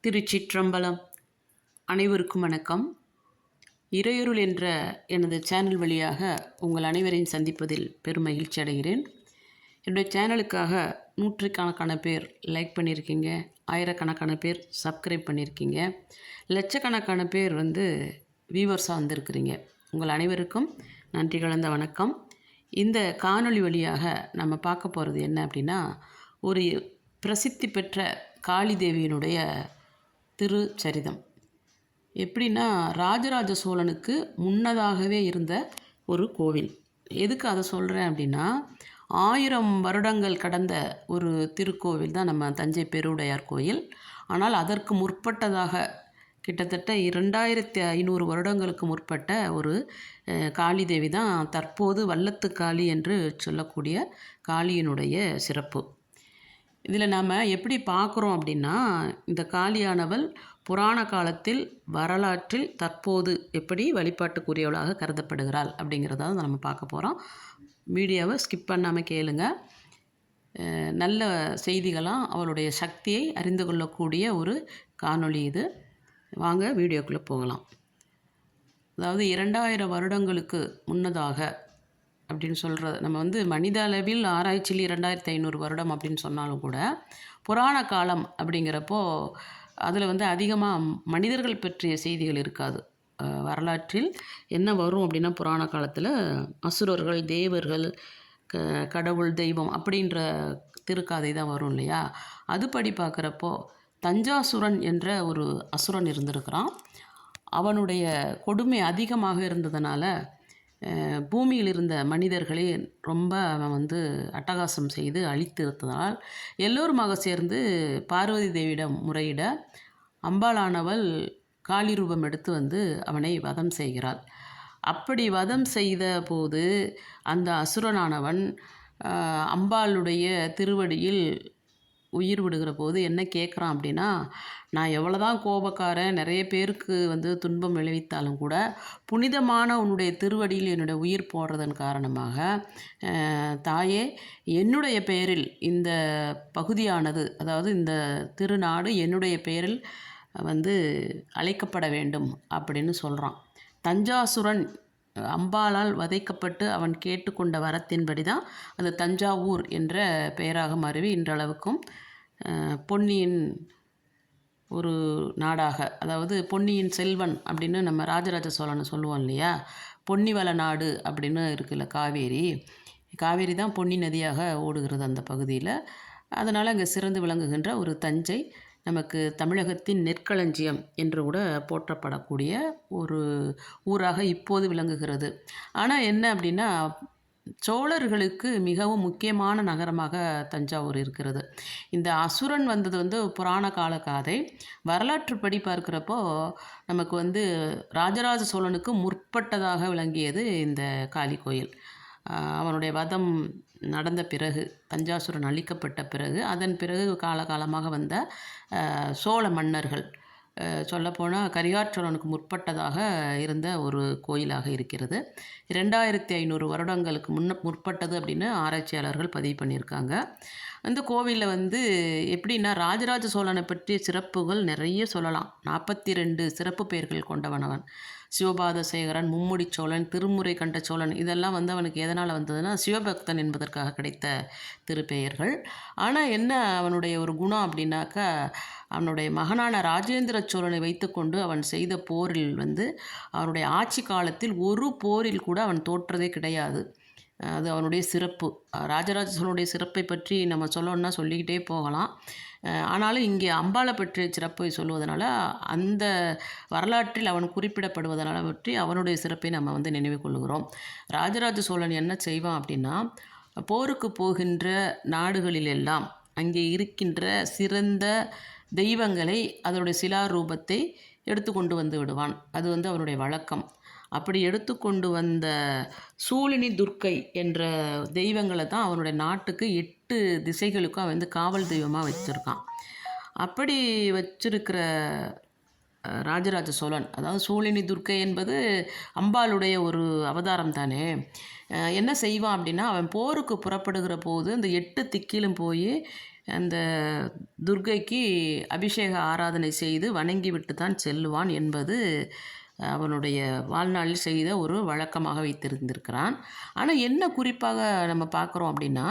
திருச்சிற்றம்பலம். அனைவருக்கும் வணக்கம். இறையொருள் என்ற எனது சேனல் வழியாக உங்கள் அனைவரையும் சந்திப்பதில் பெரும் மகிழ்ச்சி அடைகிறேன். என்னுடைய சேனலுக்காக நூற்றுக்கணக்கான பேர் லைக் பண்ணியிருக்கீங்க, ஆயிரக்கணக்கான பேர் சப்ஸ்கிரைப் பண்ணியிருக்கீங்க, லட்சக்கணக்கான பேர் வியூவர்ஸாக வந்திருக்கிறீங்க. உங்கள் அனைவருக்கும் நன்றி கலந்த வணக்கம். இந்த காணொளி வழியாக நம்ம பார்க்க போகிறது என்ன அப்படின்னா, ஒரு பிரசித்தி பெற்ற காளி தேவியினுடைய திருச்சரிதம். எப்படின்னா, ராஜராஜ சோழனுக்கு முன்னதாகவே இருந்த ஒரு கோவில். எதுக்கு அதை சொல்கிறேன் அப்படின்னா, 1000 வருடங்கள் கடந்த ஒரு திருக்கோவில் தான் நம்ம தஞ்சை பெருவுடையார் கோயில். ஆனால் அதற்கு முற்பட்டதாக கிட்டத்தட்ட 2500 வருடங்களுக்கு முற்பட்ட ஒரு காளி தேவி தான் தற்போது வல்லத்து காளி என்று சொல்லக்கூடிய காளியினுடைய சிறப்பு. இதில் நாம் எப்படி பார்க்குறோம் அப்படின்னா, இந்த காளியானவள் புராண காலத்தில் வரலாற்றில் தற்போது எப்படி வழிபாட்டுக்குரியவளாக கருதப்படுகிறாள் அப்படிங்கிறத நம்ம பார்க்க போகிறோம். வீடியோவை ஸ்கிப் பண்ணாமல் கேளுங்க. நல்ல செய்திகளாக அவளுடைய சக்தியை அறிந்து கொள்ளக்கூடிய ஒரு காணொளி இது. வாங்க வீடியோக்குள்ளே போகலாம். அதாவது 2000 வருடங்களுக்கு முன்னதாக அப்படின்னு சொல்கிறது, நம்ம மனித அளவில் ஆராய்ச்சியில் 2500 வருடம் அப்படின்னு சொன்னாலும் கூட, புராண காலம் அப்படிங்கிறப்போ அதில் அதிகமாக மனிதர்கள் பற்றிய செய்திகள் இருக்காது. வரலாற்றில் என்ன வரும் அப்படின்னா, புராண காலத்தில் அசுரர்கள், தேவர்கள், கடவுள், தெய்வம் அப்படின்ற திருக்காதை தான் வரும் இல்லையா. அதுபடி பார்க்குறப்போ தஞ்சாசுரன் என்ற ஒரு அசுரன் இருந்திருக்கிறான். அவனுடைய கொடுமை அதிகமாக இருந்ததுனால பூமியில் இருந்த மனிதர்களே ரொம்ப அவன் அட்டகாசம் செய்து அழித்திருந்ததால் எல்லோருமாக சேர்ந்து பார்வதி தேவியிடம் முறையிட அம்பாளானவள் காளி ரூபம் எடுத்து அவனை வதம் செய்கிறாள். அப்படி வதம் செய்த போது அந்த அசுரனானவன் அம்பாளுடைய திருவடியில் உயிர் விடுகிற போது என்ன கேட்குறான் அப்படின்னா, நான் எவ்வளோதான் கோபக்காரன், நிறைய பேருக்கு துன்பம் விளைவித்தாலும் கூட புனிதமான உன்னுடைய திருவடியில் என்னுடைய உயிர் போடுறதன் காரணமாக தாயே, என்னுடைய பெயரில் இந்த பகுதியானது, அதாவது இந்த திருநாடு என்னுடைய பெயரில் அழைக்கப்பட வேண்டும் அப்படின்னு சொல்கிறான். தஞ்சாசுரன் அம்பாளால் வதைக்கப்பட்டு அவன் கேட்டுக்கொண்ட வரத்தின்படி தான் அது தஞ்சாவூர் என்ற பெயராக மாறி இன்றளவுக்கும் பொன்னியின் ஒரு நாடாக, அதாவது பொன்னியின் செல்வன் அப்படின்னு நம்ம ராஜராஜ சோழனை சொல்லுவோம் இல்லையா. பொன்னிவள நாடு அப்படின்னு இருக்குல்ல, காவேரி தான் பொன்னி நதியாக ஓடுகிறது அந்த பகுதியில். அதனால் அங்கே சிறந்து விளங்குகின்ற ஒரு தஞ்சை நமக்கு தமிழகத்தின் நெற்களஞ்சியம் என்று கூட போற்றப்படக்கூடிய ஒரு ஊராக இப்போது விளங்குகிறது. ஆனால் என்ன அப்படின்னா, சோழர்களுக்கு மிகவும் முக்கியமான நகரமாக தஞ்சாவூர் இருக்கிறது. இந்த அசுரன் வந்தது புராண கால காதை. வரலாற்றுப்படி பார்க்குறப்போ நமக்கு ராஜராஜ சோழனுக்கு முற்பட்டதாக விளங்கியது இந்த காளி கோயில். அவனுடைய வதம் நடந்த பிறகு, தஞ்சாசுரன் அழிக்கப்பட்ட பிறகு, அதன் பிறகு காலகாலமாக வந்த சோழ மன்னர்கள், சொல்லப்போனால் கரிகாற்றோனுக்கு முற்பட்டதாக இருந்த ஒரு கோயிலாக இருக்கிறது. 2500 வருடங்களுக்கு முற்பட்டது அப்படின்னு ஆராய்ச்சியாளர்கள் பதிவு பண்ணியிருக்காங்க. அந்த கோவிலில் எப்படின்னா, ராஜராஜ சோழனை பற்றிய சிறப்புகள் நிறைய சொல்லலாம். 42 சிறப்பு பெயர்கள் கொண்டவனவன். சிவபாத சேகரன், மும்முடி சோழன், திருமுறை கண்ட சோழன், இதெல்லாம் அவனுக்கு எதனால் வந்ததுன்னா, சிவபக்தன் என்பதற்காக கிடைத்த திருப்பெயர்கள். ஆனால் என்ன அவனுடைய ஒரு குணம் அப்படின்னாக்கா, அவனுடைய மகனான ராஜேந்திர சோழனை வைத்துக்கொண்டு அவன் செய்த போரில் அவனுடைய ஆட்சி காலத்தில் ஒரு போரில் கூட அவன் தோற்றதே கிடையாது. அது அவனுடைய சிறப்பு. ராஜராஜ சோழனுடைய சிறப்பை பற்றி நம்ம சொல்லணும்னா சொல்லிக்கிட்டே போகலாம். ஆனாலும் இங்கே அம்பாளை பற்றிய சிறப்பை சொல்வதனால, அந்த வரலாற்றில் அவன் குறிப்பிடப்படுவதனால பற்றி அவனுடைய சிறப்பை நம்ம நினைவு கொள்கிறோம். ராஜராஜ சோழன் என்ன செய்வான் அப்படின்னா, போருக்கு போகின்ற நாடுகளிலெல்லாம் அங்கே இருக்கின்ற சிறந்த தெய்வங்களை அதனுடைய சிலாரூபத்தை எடுத்துக்கொண்டு விடுவான். அது அவனுடைய வழக்கம். அப்படி எடுத்துக்கொண்டு வந்த சூழினி துர்க்கை என்ற தெய்வங்களை தான் அவனுடைய நாட்டுக்கு 8 திசைகளுக்கும் அவன் காவல் தெய்வமாக வச்சுருக்கான். அப்படி வச்சிருக்கிற ராஜராஜ சோழன், அதாவது சூழினி துர்க்கை என்பது அம்பாளுடைய ஒரு அவதாரம் தானே, என்ன செய்வான் அப்படின்னா, அவன் போருக்கு புறப்படுகிற போது அந்த 8 திக்கிலும் போய் அந்த துர்க்கைக்கு அபிஷேக ஆராதனை செய்து வணங்கிவிட்டு தான் செல்லுவான் என்பது அவனுடைய வாழ்நாளில் செய்த ஒரு வழக்கமாக வைத்திருந்திருக்கிறான். ஆனால் என்ன குறிப்பாக நம்ம பார்க்குறோம் அப்படின்னா,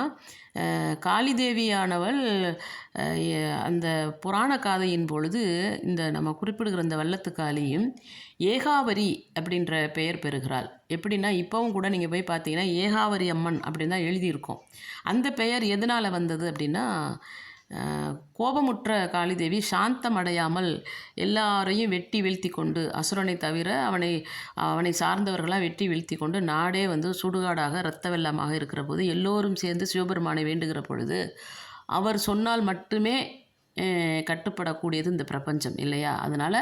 காளிதேவியானவள் அந்த புராண காதையின் பொழுது இந்த நம்ம குறிப்பிடுகிற இந்த வல்லத்துக்காளியும் ஏகாவரி அப்படின்ற பெயர் பெறுகிறாள். எப்படின்னா இப்போவும் கூட நீங்கள் போய் பார்த்தீங்கன்னா ஏகாவரி அம்மன் அப்படின்னு தான் எழுதியிருக்கோம். அந்த பெயர் எதனால் வந்தது அப்படின்னா, கோபமுற்ற காளிதேவி சாந்தம் அடையாமல் எல்லாரையும் வெட்டி வீழ்த்தி கொண்டு, அசுரனை தவிர அவனை சார்ந்தவர்களாக வெட்டி வீழ்த்தி கொண்டு நாடே சுடுகாடாக இரத்த வெள்ளமாக இருக்கிற போது எல்லோரும் சேர்ந்து சிவபெருமானை வேண்டுகிற பொழுது அவர் சொன்னால் மட்டுமே கட்டுப்படக்கூடியது இந்த பிரபஞ்சம் இல்லையா? அதனால்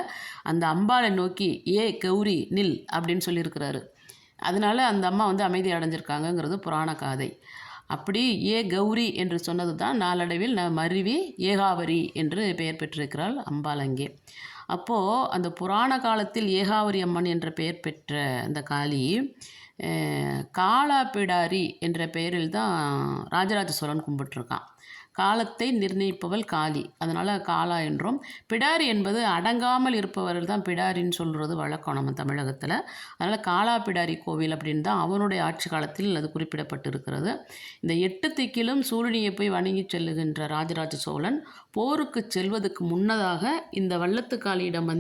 அந்த அம்பாளை நோக்கி கௌரி நில் அப்படின்னு சொல்லியிருக்கிறாரு. அதனால் அந்த அம்மா அமைதி அடைஞ்சிருக்காங்கங்கிறது புராண காதை. அப்படி கௌரி என்று சொன்னது தான் நாளடைவில் மருவி ஏகாவரி என்று பெயர் பெற்றிருக்கிறாள் அம்பாள் அங்கே. அப்போது அந்த புராண காலத்தில் ஏகாவரி அம்மன் என்ற பெயர் பெற்ற அந்த காளி காலா பிடாரி என்ற பெயரில் தான் ராஜராஜ சோழன் கும்பிட்டுருக்கான். காலத்தை நிர்ணயிப்பவள் காளி, அதனால் காலா என்றும். பிடாரி என்பது அடங்காமல் இருப்பவர்கள் தான் பிடாரின்னு சொல்கிறது வழக்கம் நம்ம தமிழகத்தில். அதனால் காலா பிடாரி கோவில் அப்படின்னு தான் அவனுடைய ஆட்சி காலத்தில் அது குறிப்பிடப்பட்டு இருக்கிறது. இந்த 8 திக்கிலும் சூழினியை போய் வணங்கி செல்லுகின்ற ராஜராஜ சோழன் போருக்கு செல்வதற்கு முன்னதாக இந்த வல்லத்துக்காளியிடம்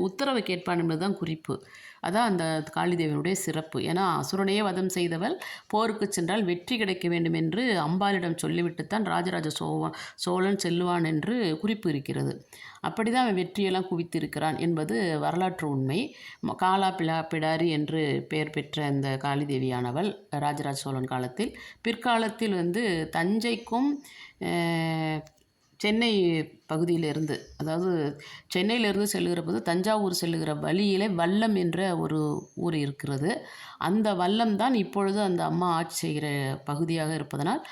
உத்தரவை கேட்பான் என்பது தான் குறிப்பு. அதான் அந்த காளிதேவியனுடைய சிறப்பு. ஏன்னா அசுரனையே வதம் செய்தவள் போருக்கு சென்றால் வெற்றி கிடைக்க வேண்டும் என்று அம்பாளிடம் சொல்லிவிட்டுத்தான் ராஜராஜ சோழன் செல்லுவான் என்று குறிப்பு இருக்கிறது. அப்படி தான் அவன் வெற்றியெல்லாம் குவித்திருக்கிறான் என்பது வரலாற்று உண்மை. காலா பிடாரி என்று பெயர் பெற்ற அந்த காளிதேவியானவள் ராஜராஜ சோழன் காலத்தில், பிற்காலத்தில் தஞ்சைக்கும் சென்னை பகுதியிலிருந்து, அதாவது சென்னையிலிருந்து செல்லுகிற போது தஞ்சாவூர் செல்லுகிற வழியிலே வல்லம் என்ற ஒரு ஊர் இருக்கிறது. அந்த வல்லம் தான் இப்பொழுது அந்த அம்மா ஆட்சி செய்கிற பகுதியாக இருப்பதனால்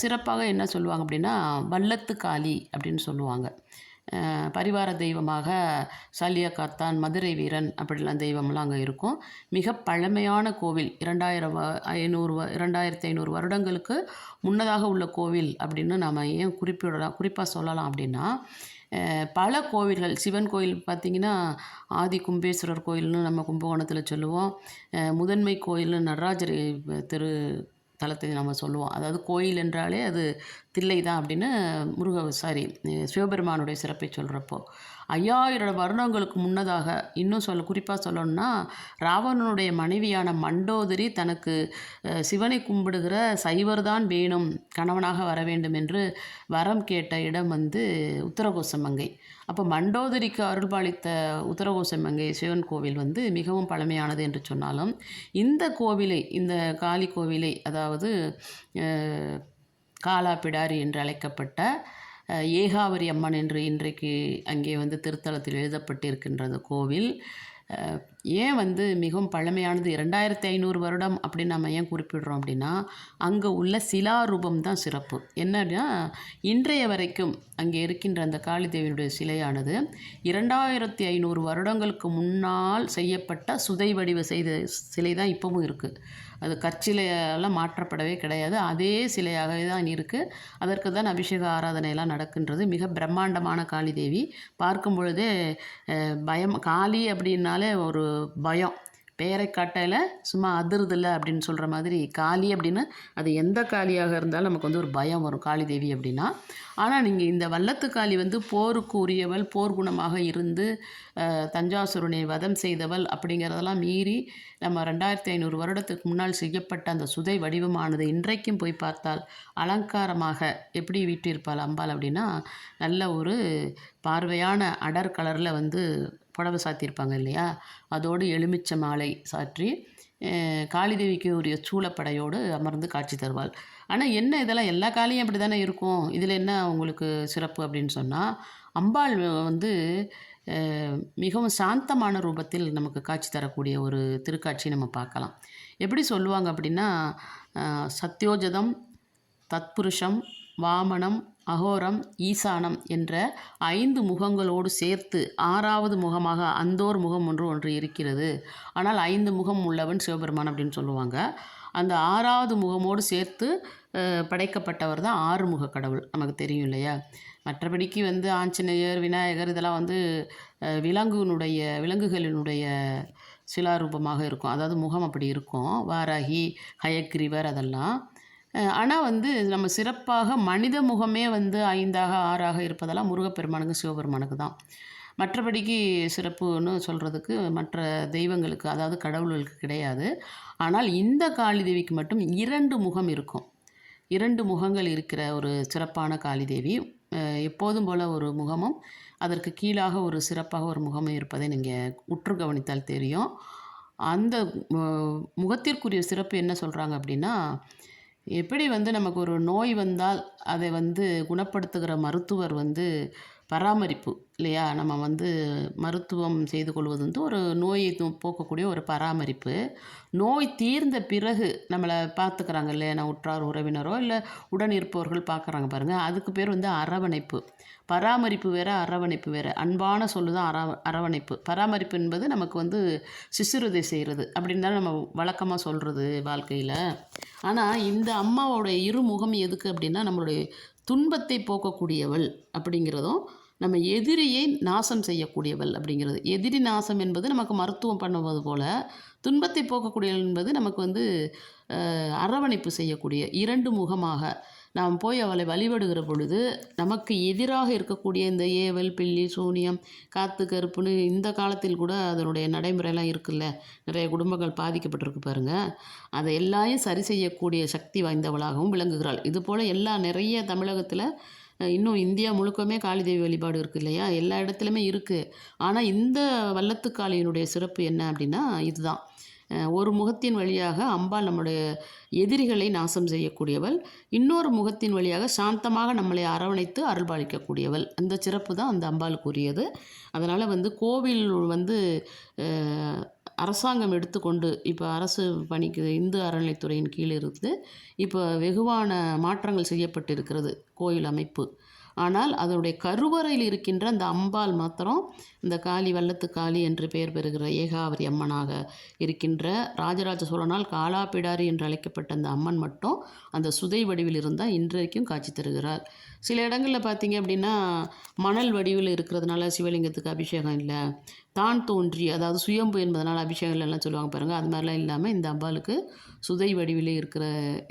சிறப்பாக என்ன சொல்லுவாங்க அப்படின்னா வல்லத்துக்காளி அப்படின்னு சொல்லுவாங்க. பரிவார தெய்வமாக சல்லியக்காத்தான், மதுரை வீரன் அப்படிலாம் தெய்வம்லாம் அங்கே இருக்கும். மிக பழமையான கோவில், 2500 வருடங்களுக்கு முன்னதாக உள்ள கோவில் அப்படின்னு நாம் ஏன் குறிப்பாக சொல்லலாம் அப்படின்னா, பல கோவில்கள், சிவன் கோயில் பார்த்திங்கன்னா ஆதி கும்பேஸ்வரர் கோயில்னு நம்ம கும்பகோணத்தில் சொல்லுவோம். முதன்மை கோயில்னு நடராஜர் தலத்தை நம்ம சொல்லுவோம். அதாவது கோயில் என்றாலே அது தில்லை தான் அப்படின்னு சிவபெருமானுடைய சிறப்பை சொல்கிறப்போ 5000 வருடங்களுக்கு முன்னதாக இன்னும் குறிப்பாக சொல்லணும்னா, ராவணனுடைய மனைவியான மண்டோதரி தனக்கு சிவனை கும்பிடுகிற சைவர்தான் வேணும், கணவனாக வர வேண்டும் என்று வரம் கேட்ட இடம் உத்தரகோசமங்கை. அப்போ மண்டோதரிக்கு அருள்பாலித்த உத்தரகோசமங்கை சிவன் கோவில் மிகவும் பழமையானது என்று சொன்னாலும், இந்த கோவிலை, இந்த காளி கோவிலை, அதாவது காலா பிடாரி என்று அழைக்கப்பட்ட ஏகாவரி அம்மன் என்று இன்றைக்கு அங்கே திருத்தலத்தில் எழுதப்பட்டிருக்கின்ற அந்த கோவில் ஏன் மிகவும் பழமையானது, 2500 வருடம் அப்படின்னு நம்ம ஏன் குறிப்பிடுறோம் அப்படின்னா, அங்கே உள்ள சிலாரூபம் தான் சிறப்பு. என்னன்னா, இன்றைய வரைக்கும் அங்கே இருக்கின்ற அந்த காளிதேவியுடைய சிலையானது 2500 வருடங்களுக்கு முன்னால் செய்யப்பட்ட சுதை வடிவ செய்த சிலை தான் இப்போவும் இருக்குது. அது கற்சிலையெல்லாம் மாற்றப்படவே கிடையாது, அதே சிலையாகவே தான் இருக்குது. அதற்கு தான் அபிஷேக ஆராதனையெல்லாம் நடக்கின்றது. மிக பிரம்மாண்டமான காளிதேவி. பார்க்கும் பொழுதே பயம், காளி அப்படின்னாலே ஒரு பயம், பெயரை காட்டையில் சும்மா அதிருதில்லை அப்படின்னு சொல்கிற மாதிரி காளி அப்படின்னு அது எந்த காளியாக இருந்தாலும் நமக்கு ஒரு பயம் வரும் காளிதேவி அப்படின்னா. ஆனால் நீங்கள் இந்த வல்லத்துக்காளி போருக்கு உரியவள், போர்க்குணமாக இருந்து தஞ்சாசுரனை வதம் செய்தவள் அப்படிங்கிறதெல்லாம் மீறி நம்ம 2500 வருடத்துக்கு முன்னால் செய்யப்பட்ட அந்த சுதை வடிவமானது இன்றைக்கும் போய் பார்த்தால் அலங்காரமாக எப்படி வீட்டிருப்பாள் அம்பாள் அப்படின்னா, நல்ல ஒரு பார்வையான அடர் கலரில் புடவை சாத்தியிருப்பாங்க இல்லையா, அதோடு எலுமிச்சை மாலை சாற்றி காளிதேவிக்கு உரிய சூளப்படையோடு அமர்ந்து காட்சி தருவாள். ஆனால் என்ன, இதெல்லாம் எல்லா காளியும் அப்படி தானே இருக்கும், இதில் என்ன உங்களுக்கு சிறப்பு அப்படின்னு சொன்னால், அம்பாள் மிகவும் சாந்தமான ரூபத்தில் நமக்கு காட்சி தரக்கூடிய ஒரு திருக்காட்சி நம்ம பார்க்கலாம். எப்படி சொல்லுவாங்க அப்படின்னா, சத்யோஜதம், தத்புருஷம், வாமனம், அகோரம், ஈசானம் என்ற 5 முகங்களோடு சேர்த்து 6வது முகமாக அந்தோர் முகம் ஒன்று இருக்கிறது. ஆனால் 5 முகம் உள்ளவன் சிவபெருமான் அப்படின்னு சொல்லுவாங்க. அந்த 6வது முகமோடு சேர்த்து படைக்கப்பட்டவர் தான் ஆறுமுக கடவுள், நமக்கு தெரியும் இல்லையா? மற்றபடிக்கு வந்து ஆஞ்சநேயர், விநாயகர் இதெல்லாம் வந்து விலங்குகளினுடைய சிலாரூபமாக இருக்கும். அதாவது முகம் அப்படி இருக்கும். வாராகி, ஹயக்ரீவர் அதெல்லாம். ஆனால் வந்து நம்ம சிறப்பாக மனித முகமே வந்து 5ஆக 6ஆக இருப்பதெல்லாம் முருகப்பெருமானுக்கு சிவபெருமானுக்கு தான். மற்றபடிக்கு சிறப்புன்னு சொல்கிறதுக்கு மற்ற தெய்வங்களுக்கு, அதாவது கடவுள்களுக்கு கிடையாது. ஆனால் இந்த காளி தேவிக்கு மட்டும் 2 முகம் இருக்கும். 2 முகங்கள் இருக்கிற ஒரு சிறப்பான காளி தேவி. எப்போதும் போல் ஒரு முகமும் அதற்கு கீழாக ஒரு சிறப்பாக ஒரு முகமும் இருப்பதை நீங்கள் உற்று கவனித்தால் தெரியும். அந்த முகத்திற்குரிய சிறப்பு என்ன சொல்கிறாங்க அப்படின்னா, எப்படி வந்து நமக்கு ஒரு நோய் வந்தால் அதை வந்து குணப்படுத்துகிற மருத்துவர் வந்து பராமரிப்பு இல்லையா? நம்ம வந்து மருத்துவம் செய்து கொள்வது வந்து ஒரு நோயை போக்கக்கூடிய ஒரு பராமரிப்பு. நோய் தீர்ந்த பிறகு நம்மளை பார்த்துக்கிறாங்க இல்லையா? நான் உற்றார் உறவினரோ இல்லை உடன் இருப்பவர்கள் பார்க்குறாங்க பாருங்கள், அதுக்கு பேர் வந்து அரவணைப்பு. பராமரிப்பு வேறு, அரவணைப்பு வேறு. அன்பான சொல்லு தான் அரவணைப்பு. பராமரிப்பு என்பது நமக்கு வந்து சிசுறுதை செய்கிறது அப்படின்னு தான் நம்ம வழக்கமாக சொல்கிறது வாழ்க்கையில். ஆனால் இந்த அம்மாவோடைய இருமுகம் எதுக்கு அப்படின்னா, நம்மளுடைய துன்பத்தை போக்கக்கூடியவள் அப்படிங்கிறதும், நம்ம எதிரியை நாசம் செய்யக்கூடியவள் அப்படிங்கிறது. எதிரி நாசம் என்பது நமக்கு மருத்துவம் பண்ணுவது போல், துன்பத்தை போக்கக்கூடியவள் என்பது நமக்கு வந்து அரவணைப்பு செய்யக்கூடிய 2 முகமாக நாம் போய் அவளை வழிபடுகிற பொழுது, நமக்கு எதிராக இருக்கக்கூடிய இந்த ஏவல், பில்லி, சூனியம், காத்து கருப்புன்னு இந்த காலத்தில் கூட அதனுடைய நடைமுறையெல்லாம் இருக்குல்ல, நிறைய குடும்பங்கள் பாதிக்கப்பட்டிருக்கு பாருங்கள். அதை எல்லாரையும் சரி செய்யக்கூடிய சக்தி வாய்ந்தவளாகவும் விளங்குகிறாள். இதுபோல் நிறைய தமிழகத்தில், இன்னும் இந்தியா முழுக்கமே காளிதேவி வழிபாடு இருக்குது இல்லையா? எல்லா இடத்துலையுமே இருக்குது. ஆனால் இந்த வல்லத்துக்காளியினுடைய சிறப்பு என்ன அப்படின்னா இதுதான். ஒரு முகத்தின் வழியாக அம்பாள் நம்முடைய எதிரிகளை நாசம் செய்யக்கூடியவள், இன்னொரு முகத்தின் வழியாக சாந்தமாக நம்மளை அரவணைத்து அருள்பாலிக்கக்கூடியவள். அந்த சிறப்பு தான் அந்த அம்பாளுக்கு உரியது. அதனால் வந்து கோவில் வந்து அரசாங்கம் எடுத்துக்கொண்டு இப்போ அரசு பணிக்கு இந்து அறநிலைத்துறையின் கீழ் இருந்து இப்போ வெகுவான மாற்றங்கள் செய்யப்பட்டிருக்கிறது கோயில் அமைப்பு. ஆனால் அதனுடைய கருவறையில் இருக்கின்ற அந்த அம்பாள் மாத்திரம் இந்த காளி, வல்லத்து காளி என்று பெயர் பெறுகிற ஏகாவரி அம்மனாக இருக்கின்ற ராஜராஜ சோழனால் காலாப்பிடாரி என்று அழைக்கப்பட்ட அந்த அம்மன் மட்டும் அந்த சுதை வடிவில் இருந்தால் இன்றைக்கும் காட்சி தருகிறார். சில இடங்களில் பார்த்தீங்க அப்படின்னா மணல் வடிவில் இருக்கிறதுனால சிவலிங்கத்துக்கு அபிஷேகம் இல்லை, தான் தோன்றி அதாவது சுயம்பு என்பதனால் அபிஷேகம் எல்லாம் சொல்லுவாங்க பாருங்கள். அது மாதிரிலாம் இல்லாமல் இந்த அம்பாளுக்கு சுதை வடிவிலே இருக்கிற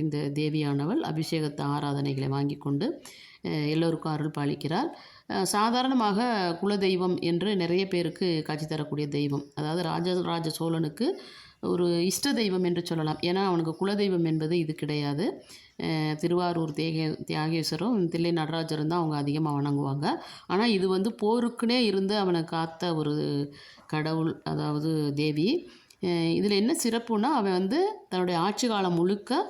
இந்த தேவியானவள் அபிஷேகத்தை ஆராதனைகளை வாங்கி கொண்டு எல்லோருக்கும் அருள் பாலிக்கிறார். சாதாரணமாக குலதெய்வம் என்று நிறைய பேருக்கு காட்சி தரக்கூடிய தெய்வம், அதாவது ராஜராஜ சோழனுக்கு ஒரு இஷ்ட தெய்வம் என்று சொல்லலாம். ஏன்னா அவனுக்கு குலதெய்வம் என்பது இது கிடையாது. திருவாரூர் தியாகேஸ்வரம், தில்லை நடராஜரும் தான் அவங்க அதிகமாக வணங்குவாங்க. ஆனால் இது வந்து போருக்குனே இருந்து அவனை காத்த ஒரு கடவுள், அதாவது தேவி. இதில் என்ன சிறப்புன்னா, அவன் வந்து தன்னுடைய ஆட்சி காலம் முழுக்க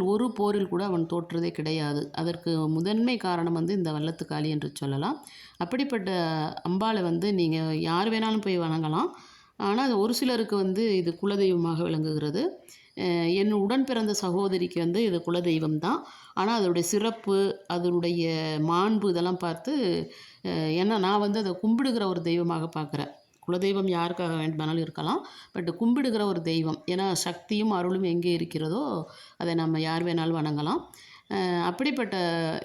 ஒரு போரில் கூட அவன் தோற்றதே கிடையாது. அதற்கு முதன்மை காரணம் வந்து இந்த வல்லத்துக்காளி என்று சொல்லலாம். அப்படிப்பட்ட அம்பாளை வந்து நீங்கள் யார் வேணாலும் போய் வணங்கலாம். ஆனால் ஒரு சிலருக்கு வந்து இது குலதெய்வமாக விளங்குகிறது. என் உடன் பிறந்த சகோதரிக்கு வந்து இது குலதெய்வம் தான். ஆனால் அதனுடைய சிறப்பு, அதனுடைய மாண்பு இதெல்லாம் பார்த்து, ஏன்னா நான் வந்து அதை கும்பிடுகிற ஒரு தெய்வமாக பார்க்குறேன். குலதெய்வம் யாருக்காக வேண்டுமானாலும் இருக்கலாம், பட் கும்பிடுகிற ஒரு தெய்வம். ஏன்னா சக்தியும் அருளும் எங்கே இருக்கிறதோ அதை நம்ம யார் வேணாலும் வணங்கலாம். அப்படிப்பட்ட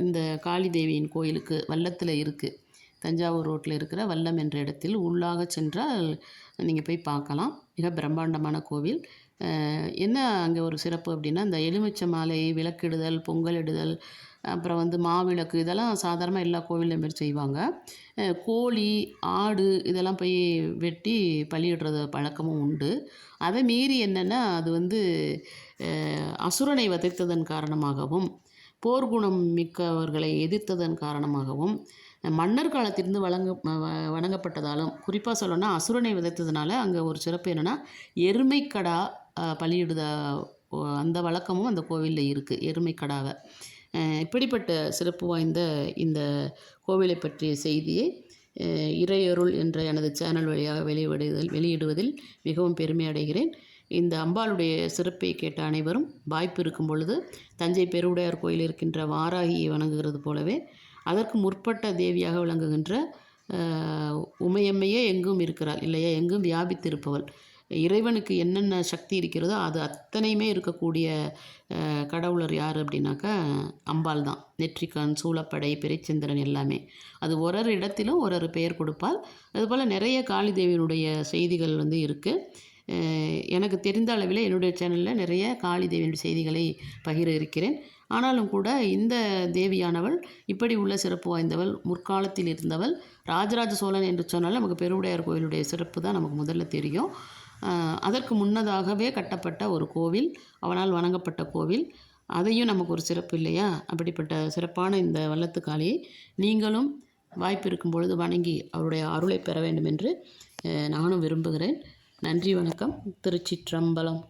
இந்த காளி தேவியின் கோயிலுக்கு வல்லத்தில் இருக்குது. தஞ்சாவூர் ரோட்டில் இருக்கிற வல்லம் என்ற இடத்தில் உள்ளாக சென்றால் நீங்கள் போய் பார்க்கலாம். மிக பிரம்மாண்டமான கோவில். என்ன அங்கே ஒரு சிறப்பு அப்படின்னா, இந்த எலுமிச்சை மாலை, விளக்கிடுதல், பொங்கலிடுதல், அப்புறம் வந்து மாவிளக்கு, இதெல்லாம் சாதாரணமாக எல்லா கோவிலையும் மாரி செய்வாங்க. கோழி, ஆடு இதெல்லாம் போய் வெட்டி பலியிடுறது பழக்கமும் உண்டு. அதை மீறி என்னென்னா, அது வந்து அசுரனை வதைத்ததன் காரணமாகவும், போர்க்குணம் மிக்கவர்களை எதிர்த்ததன் காரணமாகவும், மன்னர் காலத்திலிருந்து வணங்கப்பட்டதாலும், குறிப்பாக சொல்லணும்னா அசுரனை விதைத்ததுனால அங்கே ஒரு சிறப்பு என்னென்னா, எருமைக்கடா பலியிடுத அந்த வழக்கமும் அந்த கோவிலில் இருக்குது, எருமைக்கடாவை. இப்படிப்பட்ட சிறப்பு வாய்ந்த இந்த கோவிலை பற்றிய செய்தியை இறையருள் என்ற எனது சேனல் வழியாக வெளியிடுவதில் மிகவும் பெருமை அடைகிறேன். இந்த அம்பாளுடைய சிறப்பை கேட்ட அனைவரும் வாய்ப்பு இருக்கும் பொழுது தஞ்சை பெருவுடையார் கோயில் இருக்கின்ற வாராகியை வணங்குகிறது போலவே, அதற்கு முற்பட்ட தேவியாக விளங்குகின்ற உமையம்மையே எங்கும் இருக்கிறாள் இல்லையா, எங்கும் வியாபித்திருப்பவள். இறைவனுக்கு என்னென்ன சக்தி இருக்கிறதோ அது அத்தனையுமே இருக்கக்கூடிய கடவுளர் யார் அப்படின்னாக்கா அம்பாள் தான். நெற்றிக்கண், சூலப்படை, பிறைச்சந்திரன் எல்லாமே. அது ஒரு இடத்திலும் ஒரு பெயர் கொடுப்பாள். அதுபோல் நிறைய காளி தேவியினுடைய செய்திகள் இருக்குது. எனக்கு தெரிந்த அளவில் என்னுடைய சேனலில் நிறைய காளி தேவியினுடைய செய்திகளை பகிர இருக்கிறேன். ஆனாலும் கூட இந்த தேவியானவள் இப்படி உள்ள சிறப்பு வாய்ந்தவள், முற்காலத்தில் இருந்தவள். ராஜராஜ சோழன் என்று சொன்னால் நமக்கு பெருவுடையார் கோவிலுடைய சிறப்பு தான் நமக்கு முதல்ல தெரியும். அதற்கு முன்னதாகவே கட்டப்பட்ட ஒரு கோவில், அவனால் வணங்கப்பட்ட கோவில். அதையும் நமக்கு ஒரு சிறப்பு இல்லையா? அப்படிப்பட்ட சிறப்பான இந்த வல்லத்துக்காளியை நீங்களும் வாய்ப்பு இருக்கும் பொழுது வணங்கி அவருடைய அருளை பெற வேண்டும் என்று நானும் விரும்புகிறேன். நன்றி, வணக்கம். திருச்சிற்றம்பலம்.